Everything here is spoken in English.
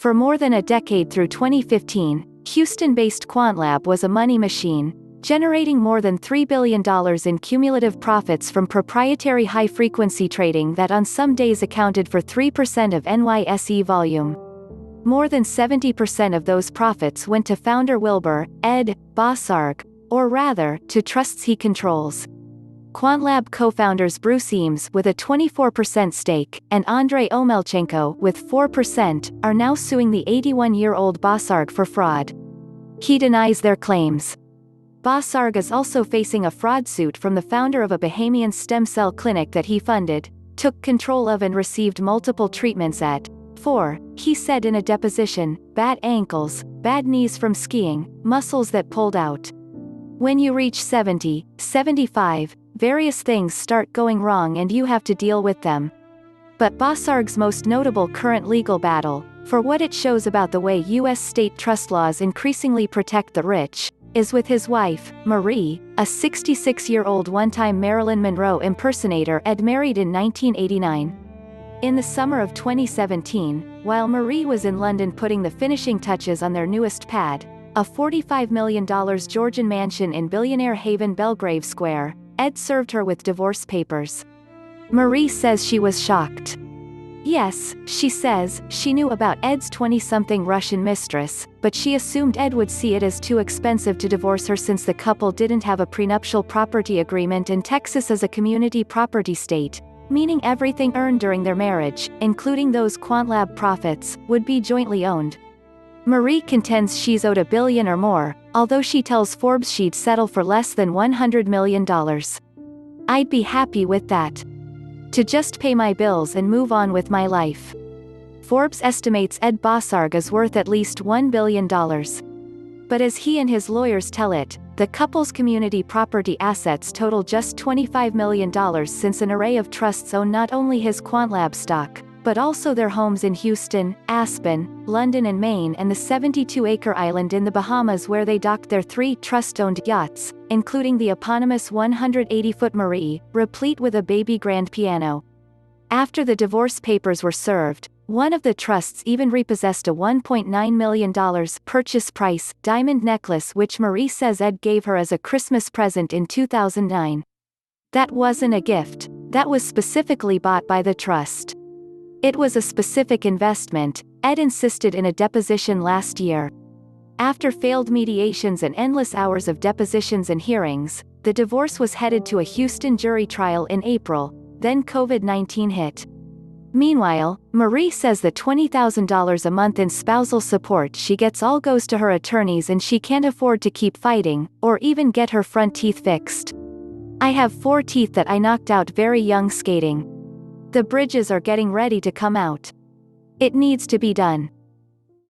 For more than a decade through 2015, Houston-based Quantlab was a money machine, generating more than $3 billion in cumulative profits from proprietary high-frequency trading that on some days accounted for 3% of NYSE volume. More than 70% of those profits went to founder Wilbur, Ed Bosarge, or rather, to trusts he controls. Quantlab co-founders Bruce Eames with a 24% stake, and Andrey Omeltchenko with 4%, are now suing the 81-year-old Bosarge for fraud. He denies their claims. Bas Sargas is also facing a fraud suit from the founder of a Bahamian stem cell clinic that he funded, took control of and received multiple treatments at. He said in a deposition, bad ankles, bad knees from skiing, muscles that pulled out. When you reach 70, 75, various things start going wrong and you have to deal with them. But Bosarge's most notable current legal battle, for what it shows about the way U.S. state trust laws increasingly protect the rich, is with his wife, Marie, a 66-year-old one-time Marilyn Monroe impersonator Ed married in 1989. In the summer of 2017, while Marie was in London putting the finishing touches on their newest pad, a $45 million Georgian mansion in billionaire-haven Belgrave Square, Ed served her with divorce papers. Marie says she was shocked. Yes, she says, she knew about Ed's 20-something Russian mistress, but she assumed Ed would see it as too expensive to divorce her since the couple didn't have a prenuptial property agreement and Texas is a community property state, meaning everything earned during their marriage, including those Quantlab profits, would be jointly owned. Marie contends she's owed $1 billion or more, although she tells Forbes she'd settle for less than $100 million. I'd be happy with that. To just pay my bills and move on with my life. Forbes estimates Ed Bosarge is worth at least $1 billion. But as he and his lawyers tell it, the couple's community property assets total just $25 million since an array of trusts own not only his Quantlab stock, but also their homes in Houston, Aspen, London and Maine and the 72-acre island in the Bahamas where they docked their 3 trust-owned yachts, including the eponymous 180-foot Marie, replete with a baby grand piano. After the divorce papers were served, one of the trusts even repossessed a $1.9 million purchase price diamond necklace which Marie says Ed gave her as a Christmas present in 2009. That wasn't a gift, that was specifically bought by the trust. It was a specific investment, Ed insisted in a deposition last year. After failed mediations and endless hours of depositions and hearings, the divorce was headed to a Houston jury trial in April, then COVID-19 hit. Meanwhile, Marie says the $20,000 a month in spousal support she gets all goes to her attorneys and she can't afford to keep fighting, or even get her front teeth fixed. I have 4 teeth that I knocked out very young skating. The bridges are getting ready to come out. It needs to be done.